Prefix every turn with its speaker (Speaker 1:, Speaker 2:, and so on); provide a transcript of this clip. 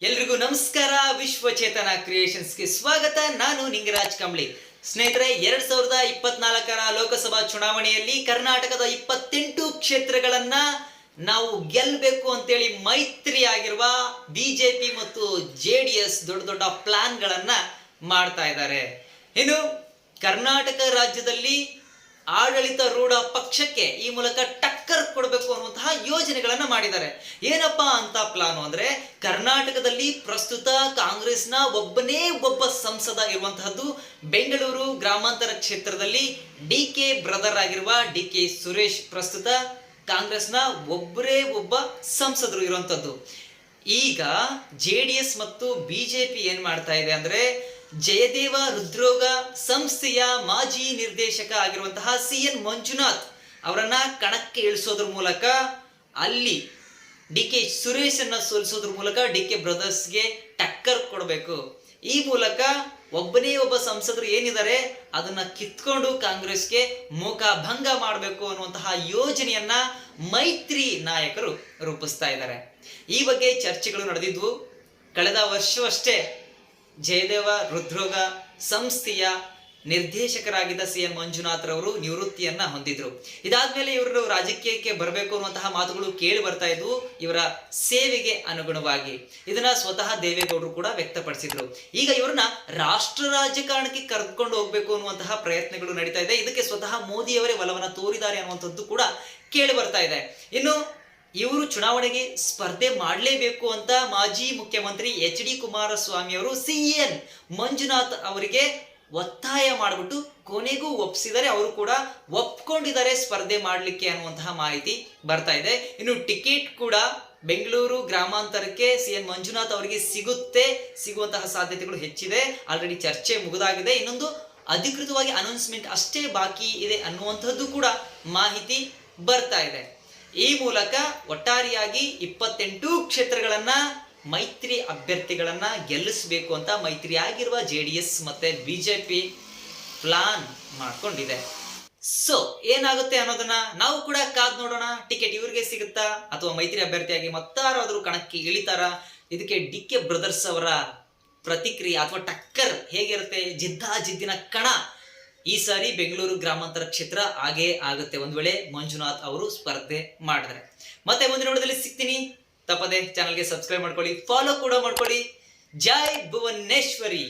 Speaker 1: ಎಲ್ರಿಗೂ ನಮಸ್ಕಾರ. ವಿಶ್ವಚೇತನ ಕ್ರಿಯೇಷನ್ಸ್ಗೆ ಸ್ವಾಗತ. ನಾನು ನಿಂಗರಾಜ್ ಕಂಬ್ಳಿ. ಸ್ನೇಹಿತರೆ, 2024ರ ಲೋಕಸಭಾ ಚುನಾವಣೆಯಲ್ಲಿ ಕರ್ನಾಟಕದ 28 ಕ್ಷೇತ್ರಗಳನ್ನ ನಾವು ಗೆಲ್ಲಬೇಕು ಅಂತೇಳಿ ಮೈತ್ರಿ ಆಗಿರುವ ಬಿಜೆಪಿ ಮತ್ತು ಜೆಡಿಎಸ್ ದೊಡ್ಡ ದೊಡ್ಡ ಪ್ಲಾನ್ಗಳನ್ನ ಮಾಡ್ತಾ ಇದ್ದಾರೆ. ಇನ್ನು ಕರ್ನಾಟಕ ರಾಜ್ಯದಲ್ಲಿ ಆಡಳಿತಾರೂಢ ಪಕ್ಷಕ್ಕೆ ಈ ಮೂಲಕ ಟಕ್ಕರ್ ಕೊಡಬೇಕು ಅನ್ನುವಂತಹ ಯೋಜನೆಗಳನ್ನ ಮಾಡಿದ್ದಾರೆ. ಏನಪ್ಪಾ ಅಂತ ಪ್ಲಾನ್ ಅಂದ್ರೆ, ಕರ್ನಾಟಕದಲ್ಲಿ ಪ್ರಸ್ತುತ ಕಾಂಗ್ರೆಸ್ನ ಒಬ್ಬನೇ ಒಬ್ಬ ಸಂಸದ ಇರುವಂತಹದ್ದು ಬೆಂಗಳೂರು ಗ್ರಾಮಾಂತರ ಕ್ಷೇತ್ರದಲ್ಲಿ ಡಿ.ಕೆ. ಬ್ರದರ್ ಆಗಿರುವ ಡಿ.ಕೆ. ಸುರೇಶ್ ಪ್ರಸ್ತುತ ಕಾಂಗ್ರೆಸ್ನ ಒಬ್ಬರೇ ಒಬ್ಬ ಸಂಸದರು ಇರುವಂತದ್ದು. ಈಗ ಜೆಡಿಎಸ್ ಮತ್ತು ಬಿಜೆಪಿ ಏನ್ ಮಾಡ್ತಾ ಇದೆ ಅಂದ್ರೆ, ಜಯದೇವ ಹೃದ್ರೋಗ ಸಂಸ್ಥೆಯ ಮಾಜಿ ನಿರ್ದೇಶಕ ಆಗಿರುವಂತಹ ಸಿ.ಎನ್. ಮಂಜುನಾಥ್ ಅವರನ್ನ ಕಣಕ್ಕೆ ಇಳಿಸೋದ್ರ ಮೂಲಕ ಅಲ್ಲಿ ಡಿ.ಕೆ. ಸುರೇಶ್ ಅನ್ನ ಸೋಲಿಸೋದ್ರ ಮೂಲಕ ಡಿ.ಕೆ. ಬ್ರದರ್ಸ್ಗೆ ಟಕ್ಕರ್ ಕೊಡಬೇಕು. ಈ ಮೂಲಕ ಒಬ್ಬನೇ ಒಬ್ಬ ಸಂಸದರು ಏನಿದ್ದಾರೆ ಅದನ್ನ ಕಿತ್ಕೊಂಡು ಕಾಂಗ್ರೆಸ್ಗೆ ಮುಖಭಂಗ ಮಾಡಬೇಕು ಅನ್ನುವಂತಹ ಯೋಜನೆಯನ್ನ ಮೈತ್ರಿ ನಾಯಕರು ರೂಪಿಸ್ತಾ ಇದ್ದಾರೆ. ಈ ಬಗ್ಗೆ ಚರ್ಚೆಗಳು ನಡೆದಿದ್ವು. ಕಳೆದ ವರ್ಷವಷ್ಟೇ ಜಯದೇವ ಹೃದ್ರೋಗ ಸಂಸ್ಥೆಯ ನಿರ್ದೇಶಕರಾಗಿದ್ದ ಸಿ.ಎನ್. ಮಂಜುನಾಥ್ ರವರು ನಿವೃತ್ತಿಯನ್ನ ಹೊಂದಿದ್ರು. ಇದಾದ್ಮೇಲೆ ಇವರು ರಾಜಕೀಯಕ್ಕೆ ಬರಬೇಕು ಅನ್ನುವಂತಹ ಮಾತುಗಳು ಕೇಳಿ ಬರ್ತಾ ಇದ್ವು ಇವರ ಸೇವೆಗೆ ಅನುಗುಣವಾಗಿ. ಇದನ್ನ ಸ್ವತಃ ದೇವೇಗೌಡರು ಕೂಡ ವ್ಯಕ್ತಪಡಿಸಿದ್ರು. ಈಗ ಇವ್ರನ್ನ ರಾಷ್ಟ್ರ ರಾಜಕಾರಣಕ್ಕೆ ಕರೆದುಕೊಂಡು ಹೋಗ್ಬೇಕು ಅನ್ನುವಂತಹ ಪ್ರಯತ್ನಗಳು ನಡೀತಾ ಇದೆ. ಇದಕ್ಕೆ ಸ್ವತಃ ಮೋದಿಯವರೇ ಒಲವನ್ನ ತೋರಿದ್ದಾರೆ ಅನ್ನುವಂಥದ್ದು ಕೂಡ ಕೇಳಿ ಬರ್ತಾ ಇದೆ. ಇನ್ನು ಇವರು ಚುನಾವಣೆಗೆ ಸ್ಪರ್ಧೆ ಮಾಡಲೇಬೇಕು ಅಂತ ಮಾಜಿ ಮುಖ್ಯಮಂತ್ರಿ ಎಚ್.ಡಿ. ಕುಮಾರಸ್ವಾಮಿ ಅವರು ಸಿ.ಎನ್. ಮಂಜುನಾಥ್ ಅವರಿಗೆ ಒತ್ತಾಯ ಮಾಡಿಬಿಟ್ಟು ಕೊನೆಗೂ ಒಪ್ಪಿಸಿದರೆ, ಅವರು ಕೂಡ ಒಪ್ಕೊಂಡಿದ್ದಾರೆ ಸ್ಪರ್ಧೆ ಮಾಡಲಿಕ್ಕೆ ಅನ್ನುವಂತಹ ಮಾಹಿತಿ ಬರ್ತಾ ಇದೆ. ಇನ್ನು ಟಿಕೆಟ್ ಕೂಡ ಬೆಂಗಳೂರು ಗ್ರಾಮಾಂತರಕ್ಕೆ ಸಿ.ಎನ್. ಮಂಜುನಾಥ್ ಅವರಿಗೆ ಸಿಗುವಂತಹ ಸಾಧ್ಯತೆಗಳು ಹೆಚ್ಚಿದೆ. ಆಲ್ರೆಡಿ ಚರ್ಚೆ ಮುಗಿದಾಗಿದೆ. ಇನ್ನೊಂದು ಅಧಿಕೃತವಾಗಿ ಅನೌನ್ಸ್ಮೆಂಟ್ ಅಷ್ಟೇ ಬಾಕಿ ಇದೆ ಅನ್ನುವಂಥದ್ದು ಕೂಡ ಮಾಹಿತಿ ಬರ್ತಾ ಇದೆ. ಈ ಮೂಲಕ ಒಟ್ಟಾರೆಯಾಗಿ 28 ಕ್ಷೇತ್ರಗಳನ್ನ ಮೈತ್ರಿ ಅಭ್ಯರ್ಥಿಗಳನ್ನ ಗೆಲ್ಲಿಸಬೇಕು ಅಂತ ಮೈತ್ರಿ ಆಗಿರುವ ಜೆಡಿಎಸ್ ಮತ್ತೆ ಬಿಜೆಪಿ ಪ್ಲಾನ್ ಮಾಡ್ಕೊಂಡಿದೆ. ಸೊ ಏನಾಗುತ್ತೆ ಅನ್ನೋದನ್ನ ನಾವು ಕೂಡ ಕಾದ್ ನೋಡೋಣ. ಟಿಕೆಟ್ ಇವ್ರಿಗೆ ಸಿಗುತ್ತಾ ಅಥವಾ ಮೈತ್ರಿ ಅಭ್ಯರ್ಥಿಯಾಗಿ ಮತ್ತಾರಾದ್ರೂ ಕಣಕ್ಕೆ ಇಳಿತಾರಾ? ಇದಕ್ಕೆ ಡಿ.ಕೆ. ಬ್ರದರ್ಸ್ ಅವರ ಪ್ರತಿಕ್ರಿಯೆ ಅಥವಾ ಟಕ್ಕರ್ ಹೇಗಿರುತ್ತೆ? ಜಿದ್ದಿನ ಕಣ ಈ ಸಾರಿ ಬೆಂಗಳೂರು ಗ್ರಾಮಾಂತರ ಕ್ಷೇತ್ರ ಆಗೇ ಆಗುತ್ತೆ ಒಂದ್ ವೇಳೆ ಮಂಜುನಾಥ್ ಅವರು ಸ್ಪರ್ಧೆ ಮಾಡಿದ್ರೆ. ಮತ್ತೆ ಮುಂದಿನ ನೋಡದಲ್ಲಿ ಸಿಗ್ತೀನಿ. ತಪ್ಪದೆ ಚಾನಲ್ಗೆ ಸಬ್ಸ್ಕ್ರೈಬ್ ಮಾಡ್ಕೊಳ್ಳಿ, ಫಾಲೋ ಕೂಡ ಮಾಡ್ಕೊಳ್ಳಿ. ಜೈ ಭುವನೇಶ್ವರಿ.